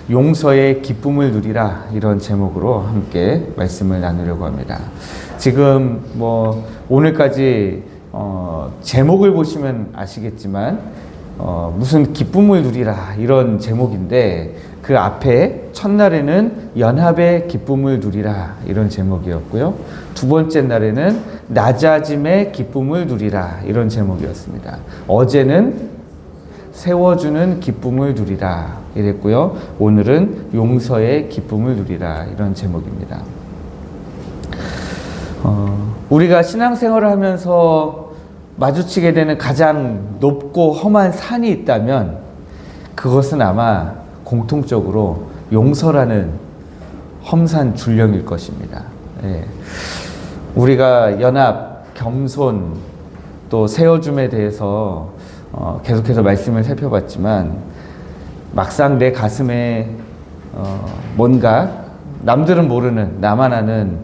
용서의 기쁨을 누리라, 이런 제목으로 함께 말씀을 나누려고 합니다. 지금 오늘까지 제목을 보시면 아시겠지만 무슨 기쁨을 누리라 이런 제목인데, 그 앞에 첫날에는 연합의 기쁨을 누리라 이런 제목이었고요, 두 번째 날에는 낮아짐의 기쁨을 누리라 이런 제목이었습니다. 어제는 세워주는 기쁨을 누리라 이랬고요, 오늘은 용서의 기쁨을 누리라 이런 제목입니다. 우리가 신앙생활을 하면서 마주치게 되는 가장 높고 험한 산이 있다면 그것은 아마 공통적으로 용서라는 험산 줄령일 것입니다. 예. 우리가 연합, 겸손, 또 세워줌에 대해서 계속해서 말씀을 살펴봤지만, 막상 내 가슴에 뭔가 남들은 모르는, 나만 아는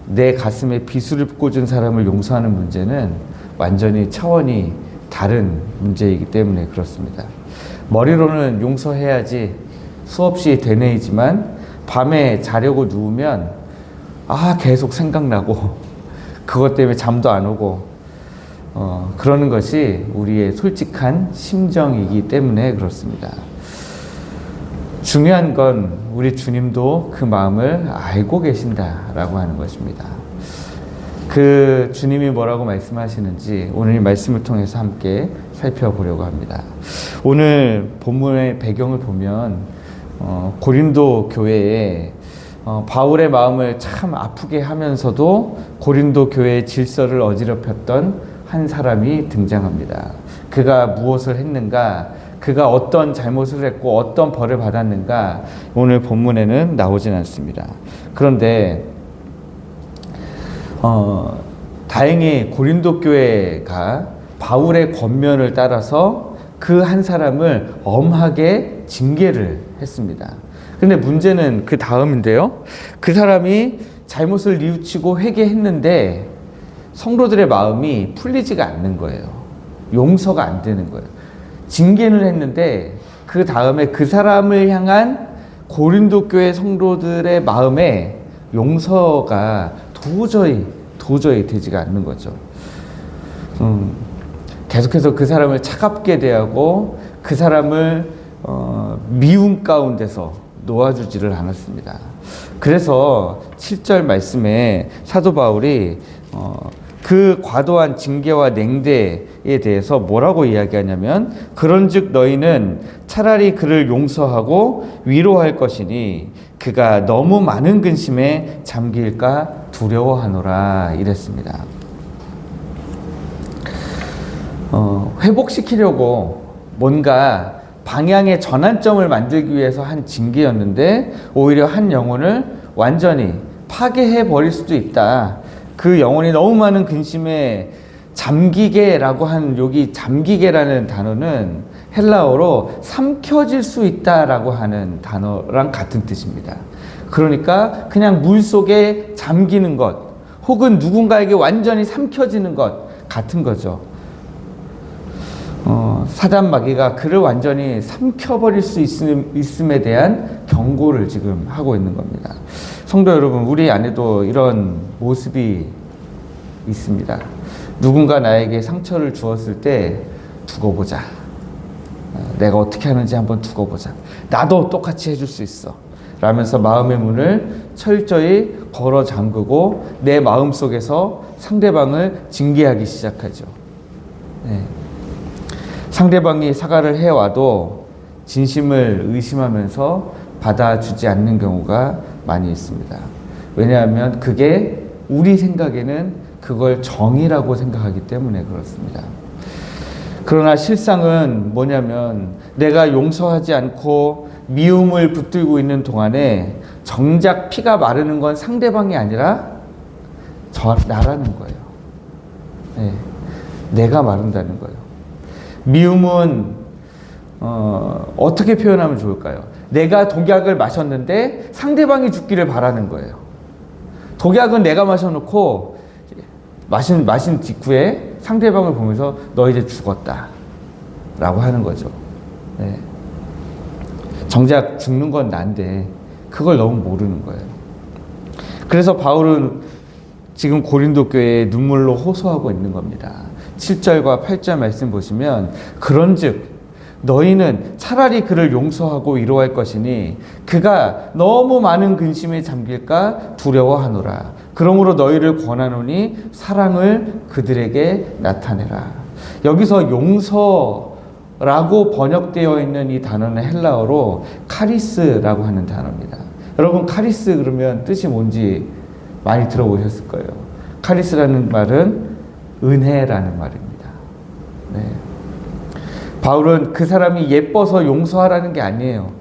내 가슴에 비수를 꽂은 사람을 용서하는 문제는 완전히 차원이 다른 문제이기 때문에 그렇습니다. 머리로는 용서해야지 수없이 되뇌이지만 밤에 자려고 누우면 계속 생각나고 그것 때문에 잠도 안 오고 그러는 것이 우리의 솔직한 심정이기 때문에 그렇습니다. 중요한 건 우리 주님도 그 마음을 알고 계신다라고 하는 것입니다. 그 주님이 뭐라고 말씀하시는지 오늘 이 말씀을 통해서 함께 살펴보려고 합니다. 오늘 본문의 배경을 보면 고린도 교회에 바울의 마음을 참 아프게 하면서도 고린도 교회의 질서를 어지럽혔던 한 사람이 등장합니다. 그가 무엇을 했는가, 그가 어떤 잘못을 했고 어떤 벌을 받았는가, 오늘 본문에는 나오진 않습니다. 그런데 다행히 고린도 교회가 바울의 권면을 따라서 그 한 사람을 엄하게 징계를 했습니다. 근데 문제는 그 다음인데요, 그 사람이 잘못을 뉘우치고 회개했는데 성도들의 마음이 풀리지가 않는 거예요. 용서가 안 되는 거예요. 징계는 했는데 그 다음에 그 사람을 향한 고린도 교회 성도들의 마음에 용서가 도저히 되지가 않는 거죠. 계속해서 그 사람을 차갑게 대하고 그 사람을 미움 가운데서 놓아주지를 않았습니다. 그래서 7절 말씀에 사도 바울이 그 과도한 징계와 냉대에 대해서 뭐라고 이야기하냐면, 그런즉 너희는 차라리 그를 용서하고 위로할 것이니 그가 너무 많은 근심에 잠길까 두려워하노라 이랬습니다. 회복시키려고 뭔가 방향의 전환점을 만들기 위해서 한 징계였는데 오히려 한 영혼을 완전히 파괴해 버릴 수도 있다. 그 영혼이 너무 많은 근심에 잠기게라고 한, 여기 잠기게라는 단어는 헬라어로 삼켜질 수 있다라고 하는 단어랑 같은 뜻입니다. 그러니까 그냥 물 속에 잠기는 것, 혹은 누군가에게 완전히 삼켜지는 것 같은 거죠. 사단 마귀가 그를 완전히 삼켜버릴 수 있음에 대한 경고를 지금 하고 있는 겁니다. 성도 여러분, 우리 안에도 이런 모습이 있습니다. 누군가 나에게 상처를 주었을 때 두고 보자. 내가 어떻게 하는지 한번 두고 보자. 나도 똑같이 해줄 수 있어. 라면서 마음의 문을 철저히 걸어 잠그고 내 마음속에서 상대방을 징계하기 시작하죠. 네. 상대방이 사과를 해와도 진심을 의심하면서 받아주지 않는 경우가 많이 있습니다. 왜냐하면 그게 우리 생각에는 그걸 정의라고 생각하기 때문에 그렇습니다. 그러나 실상은 뭐냐면, 내가 용서하지 않고 미움을 붙들고 있는 동안에 정작 피가 마르는 건 상대방이 아니라 나라는 거예요. 네, 내가 마른다는 거예요. 미움은 어떻게 표현하면 좋을까요? 내가 독약을 마셨는데 상대방이 죽기를 바라는 거예요. 독약은 내가 마셔놓고 마신 직후에 상대방을 보면서 너 이제 죽었다 라고 하는 거죠. 네. 정작 죽는 건 난데 그걸 너무 모르는 거예요. 그래서 바울은 지금 고린도 교회에 눈물로 호소하고 있는 겁니다. 7절과 8절 말씀 보시면 그런즉 너희는 차라리 그를 용서하고 위로할 것이니 그가 너무 많은 근심에 잠길까 두려워하노라. 그러므로 너희를 권하노니 사랑을 그들에게 나타내라. 여기서 용서라고 번역되어 있는 이 단어는 헬라어로 카리스라고 하는 단어입니다. 여러분 카리스 그러면 뜻이 뭔지 많이 들어보셨을 거예요. 카리스라는 말은 은혜라는 말입니다. 네. 바울은 그 사람이 예뻐서 용서하라는 게 아니에요.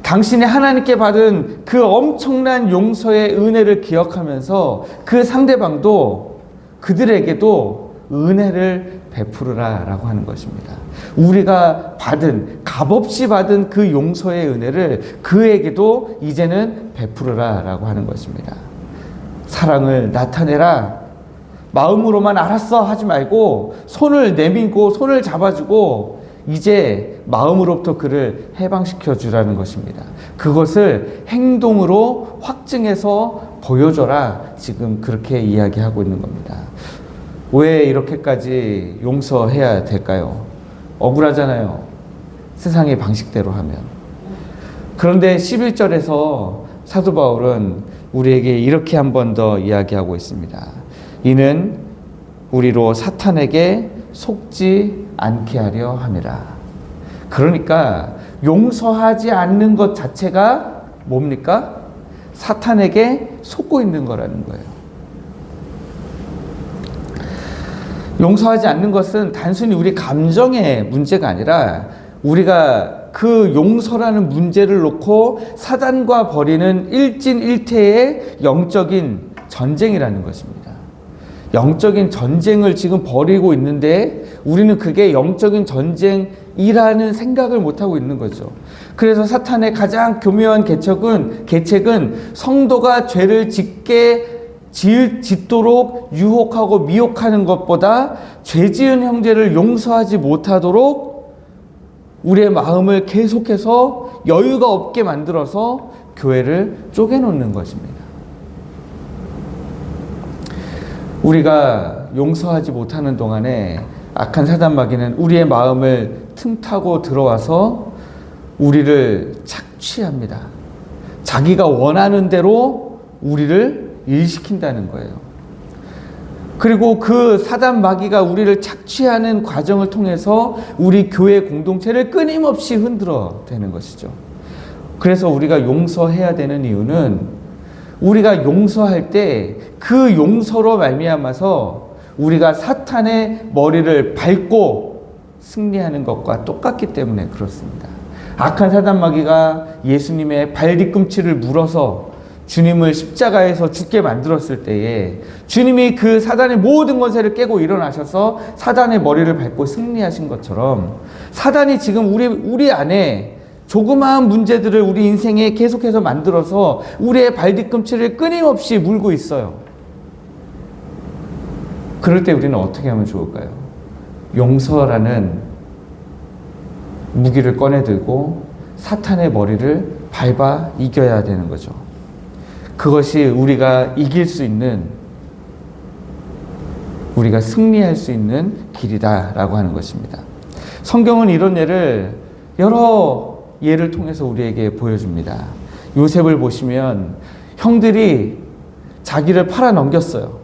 당신이 하나님께 받은 그 엄청난 용서의 은혜를 기억하면서 그 상대방도 그들에게도 은혜를 베푸르라 라고 하는 것입니다. 우리가 받은 값없이 받은 그 용서의 은혜를 그에게도 이제는 베푸르라 라고 하는 것입니다. 사랑을 나타내라. 마음으로만 알았어 하지 말고 손을 내밀고 손을 잡아주고 이제 마음으로부터 그를 해방시켜 주라는 것입니다. 그것을 행동으로 확증해서 보여줘라. 지금 그렇게 이야기하고 있는 겁니다. 왜 이렇게까지 용서해야 될까요? 억울하잖아요. 세상의 방식대로 하면. 그런데 11절에서 사도 바울은 우리에게 이렇게 한 번 더 이야기하고 있습니다. 이는 우리로 사탄에게 속지 않게 하려 함이라. 그러니까 용서하지 않는 것 자체가 뭡니까? 사탄에게 속고 있는 거라는 거예요. 용서하지 않는 것은 단순히 우리 감정의 문제가 아니라 우리가 그 용서라는 문제를 놓고 사단과 벌이는 일진일퇴의 영적인 전쟁이라는 것입니다. 영적인 전쟁을 지금 벌이고 있는데 우리는 그게 영적인 전쟁이라는 생각을 못하고 있는 거죠. 그래서 사탄의 가장 교묘한 계책은 성도가 죄를 짓도록 유혹하고 미혹하는 것보다 죄 지은 형제를 용서하지 못하도록 우리의 마음을 계속해서 여유가 없게 만들어서 교회를 쪼개놓는 것입니다. 우리가 용서하지 못하는 동안에 악한 사단 마귀는 우리의 마음을 틈타고 들어와서 우리를 착취합니다. 자기가 원하는 대로 우리를 일시킨다는 거예요. 그리고 그 사단 마귀가 우리를 착취하는 과정을 통해서 우리 교회 공동체를 끊임없이 흔들어 대는 것이죠. 그래서 우리가 용서해야 되는 이유는 우리가 용서할 때 그 용서로 말미암아서 우리가 사탄의 머리를 밟고 승리하는 것과 똑같기 때문에 그렇습니다. 악한 사단 마귀가 예수님의 발 뒤꿈치를 물어서 주님을 십자가에서 죽게 만들었을 때에 주님이 그 사단의 모든 권세를 깨고 일어나셔서 사단의 머리를 밟고 승리하신 것처럼 사단이 지금 우리 안에 조그마한 문제들을 우리 인생에 계속해서 만들어서 우리의 발 뒤꿈치를 끊임없이 물고 있어요. 그럴 때 우리는 어떻게 하면 좋을까요? 용서라는 무기를 꺼내들고 사탄의 머리를 밟아 이겨야 되는 거죠. 그것이 우리가 이길 수 있는, 우리가 승리할 수 있는 길이다라고 하는 것입니다. 성경은 이런 여러 예를 통해서 우리에게 보여줍니다. 요셉을 보시면 형들이 자기를 팔아 넘겼어요.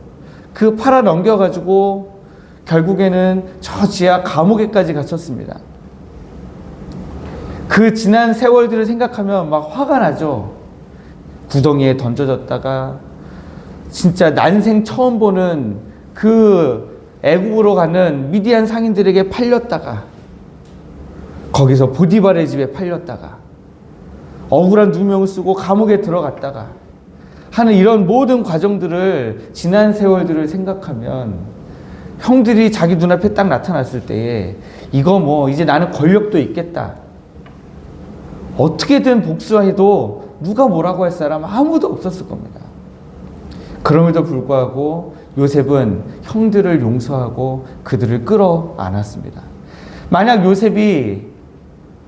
그 팔아 넘겨가지고 결국에는 저 지하 감옥에까지 갇혔습니다. 그 지난 세월들을 생각하면 막 화가 나죠. 구덩이에 던져졌다가 진짜 난생 처음 보는 그 애국으로 가는 미디안 상인들에게 팔렸다가 거기서 보디발의 집에 팔렸다가 억울한 누명을 쓰고 감옥에 들어갔다가 하는 이런 모든 과정들을 지난 세월들을 생각하면 형들이 자기 눈앞에 딱 나타났을 때에 이거 뭐 이제 나는 권력도 있겠다, 어떻게든 복수해도 누가 뭐라고 할 사람 아무도 없었을 겁니다. 그럼에도 불구하고 요셉은 형들을 용서하고 그들을 끌어안았습니다. 만약 요셉이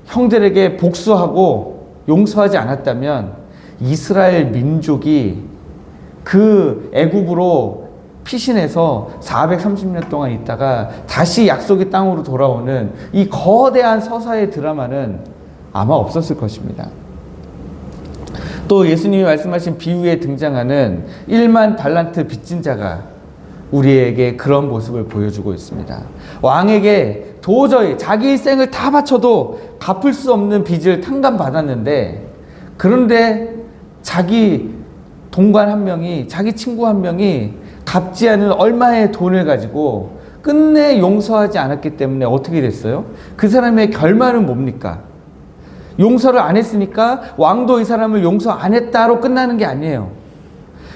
형들에게 복수하고 용서하지 않았다면 이스라엘 민족이 그 애굽으로 피신해서 430년 동안 있다가 다시 약속의 땅으로 돌아오는 이 거대한 서사의 드라마는 아마 없었을 것입니다. 또 예수님이 말씀하신 비유에 등장하는 1만 달란트 빚진 자가 우리에게 그런 모습을 보여주고 있습니다. 왕에게 도저히 자기 일생을 다 바쳐도 갚을 수 없는 빚을 탕감받았는데, 그런데 자기 동관 한 명이, 자기 친구 한 명이 갚지 않은 얼마의 돈을 가지고 끝내 용서하지 않았기 때문에 어떻게 됐어요? 그 사람의 결말은 뭡니까? 용서를 안 했으니까 왕도 이 사람을 용서 안 했다로 끝나는 게 아니에요.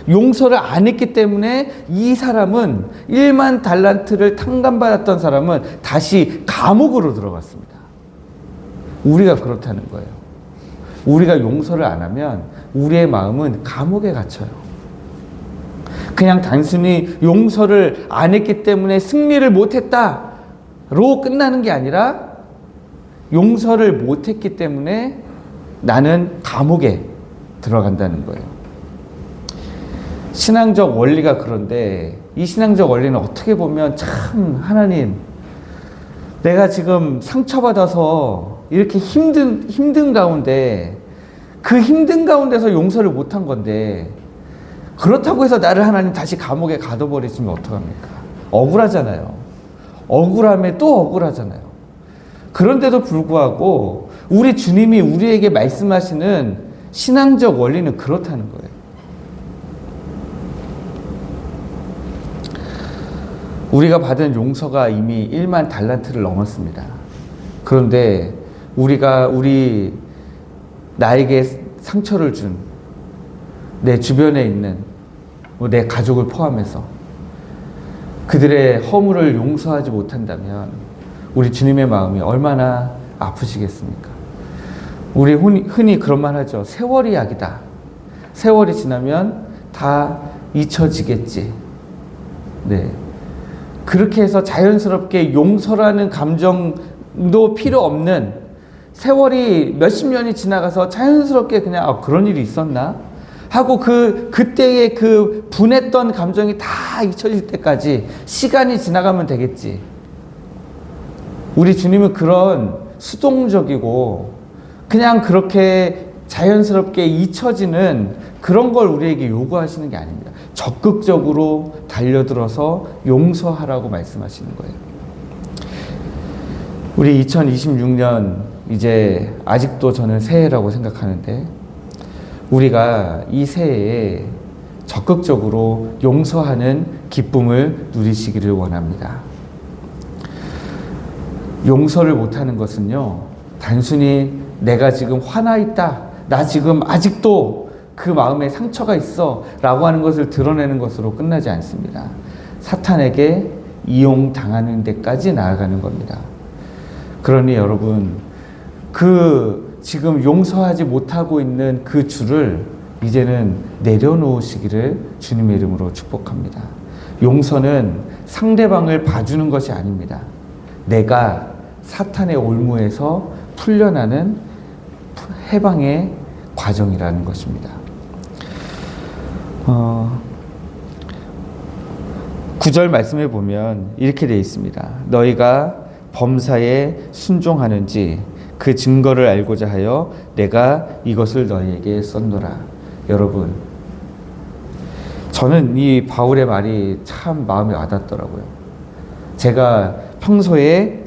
용서를 안 했기 때문에 이 사람은 1만 달란트를 탕감받았던 사람은 다시 감옥으로 들어갔습니다. 우리가 그렇다는 거예요. 우리가 용서를 안 하면 우리의 마음은 감옥에 갇혀요. 그냥 단순히 용서를 안 했기 때문에 승리를 못했다로 끝나는 게 아니라 용서를 못했기 때문에 나는 감옥에 들어간다는 거예요. 신앙적 원리가 그런데 이 신앙적 원리는 어떻게 보면 참, 하나님, 내가 지금 상처받아서 이렇게 힘든 가운데, 그 힘든 가운데서 용서를 못한 건데, 그렇다고 해서 나를 하나님 다시 감옥에 가둬버리시면 어떡합니까? 억울하잖아요. 억울함에 또 억울하잖아요. 그런데도 불구하고 우리 주님이 우리에게 말씀하시는 신앙적 원리는 그렇다는 거예요. 우리가 받은 용서가 이미 1만 달란트를 넘었습니다. 그런데 나에게 상처를 준 내 주변에 있는 내 가족을 포함해서 그들의 허물을 용서하지 못한다면 우리 주님의 마음이 얼마나 아프시겠습니까? 우리 흔히 그런 말 하죠. 세월이 약이다. 세월이 지나면 다 잊혀지겠지. 네. 그렇게 해서 자연스럽게 용서라는 감정도 필요 없는, 세월이 몇십 년이 지나가서 자연스럽게 그냥 그런 일이 있었나? 하고 그때의 그 분했던 감정이 다 잊혀질 때까지 시간이 지나가면 되겠지. 우리 주님은 그런 수동적이고 그냥 그렇게 자연스럽게 잊혀지는 그런 걸 우리에게 요구하시는 게 아닙니다. 적극적으로 달려들어서 용서하라고 말씀하시는 거예요. 우리 2026년 이제 아직도 저는 새해라고 생각하는데, 우리가 이 새해에 적극적으로 용서하는 기쁨을 누리시기를 원합니다. 용서를 못하는 것은요, 단순히 내가 지금 화나 있다, 나 지금 아직도 그 마음에 상처가 있어 라고 하는 것을 드러내는 것으로 끝나지 않습니다. 사탄에게 이용당하는 데까지 나아가는 겁니다. 그러니 여러분, 지금 용서하지 못하고 있는 그 줄을 이제는 내려놓으시기를 주님의 이름으로 축복합니다. 용서는 상대방을 봐주는 것이 아닙니다. 내가 사탄의 올무에서 풀려나는 해방의 과정이라는 것입니다. 9절 말씀해 보면 이렇게 되어 있습니다. 너희가 범사에 순종하는지 그 증거를 알고자 하여 내가 이것을 너희에게 썼노라. 여러분, 저는 이 바울의 말이 참 마음에 와닿더라고요. 제가 평소에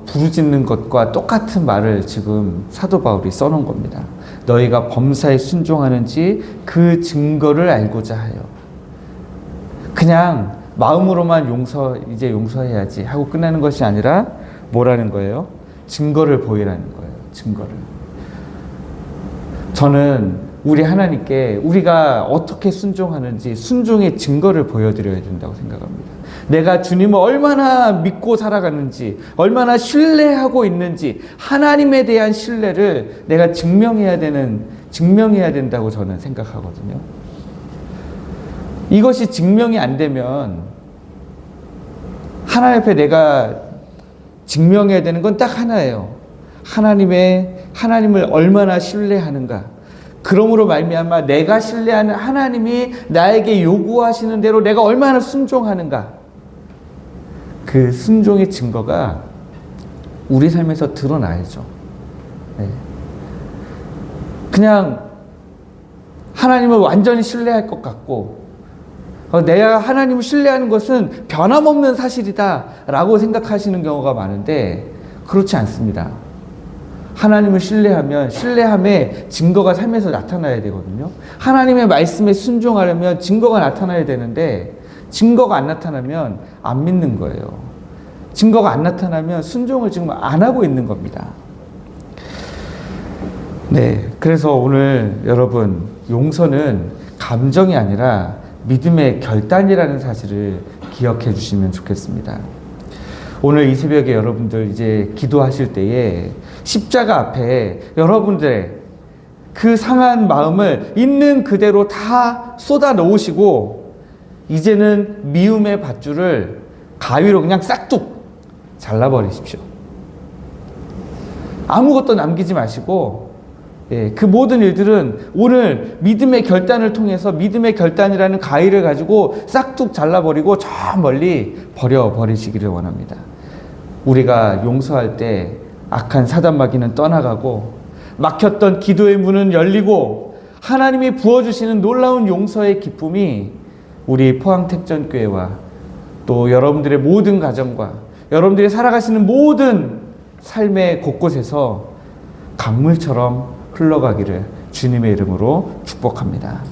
부르짖는 것과 똑같은 말을 지금 사도 바울이 써놓은 겁니다. 너희가 범사에 순종하는지 그 증거를 알고자 하여. 그냥 마음으로만 이제 용서해야지 하고 끝나는 것이 아니라 뭐라는 거예요? 증거를 보이라는 거예요. 증거를. 저는 우리 하나님께 우리가 어떻게 순종하는지 순종의 증거를 보여드려야 된다고 생각합니다. 내가 주님을 얼마나 믿고 살아가는지, 얼마나 신뢰하고 있는지, 하나님에 대한 신뢰를 내가 증명해야 된다고 저는 생각하거든요. 이것이 증명이 안 되면 하나님 앞에 내가 증명해야 되는 건 딱 하나예요. 하나님을 얼마나 신뢰하는가. 그러므로 말미암아 내가 신뢰하는 하나님이 나에게 요구하시는 대로 내가 얼마나 순종하는가. 그 순종의 증거가 우리 삶에서 드러나야죠. 네. 그냥 하나님을 완전히 신뢰할 것 같고 내가 하나님을 신뢰하는 것은 변함없는 사실이다 라고 생각하시는 경우가 많은데 그렇지 않습니다. 하나님을 신뢰하면 신뢰함의 증거가 삶에서 나타나야 되거든요. 하나님의 말씀에 순종하려면 증거가 나타나야 되는데 증거가 안 나타나면 안 믿는 거예요. 증거가 안 나타나면 순종을 지금 안 하고 있는 겁니다. 네, 그래서 오늘 여러분 용서는 감정이 아니라 믿음의 결단이라는 사실을 기억해 주시면 좋겠습니다. 오늘 이 새벽에 여러분들 이제 기도하실 때에 십자가 앞에 여러분들의 그 상한 마음을 있는 그대로 다 쏟아 놓으시고 이제는 미움의 밧줄을 가위로 그냥 싹둑 잘라버리십시오. 아무것도 남기지 마시고 그 모든 일들은 오늘 믿음의 결단을 통해서 믿음의 결단이라는 가위를 가지고 싹둑 잘라버리고 저 멀리 버려버리시기를 원합니다. 우리가 용서할 때 악한 사단마귀는 떠나가고 막혔던 기도의 문은 열리고 하나님이 부어주시는 놀라운 용서의 기쁨이 우리 포항택전교회와 또 여러분들의 모든 가정과 여러분들이 살아가시는 모든 삶의 곳곳에서 강물처럼 흘러가기를 주님의 이름으로 축복합니다.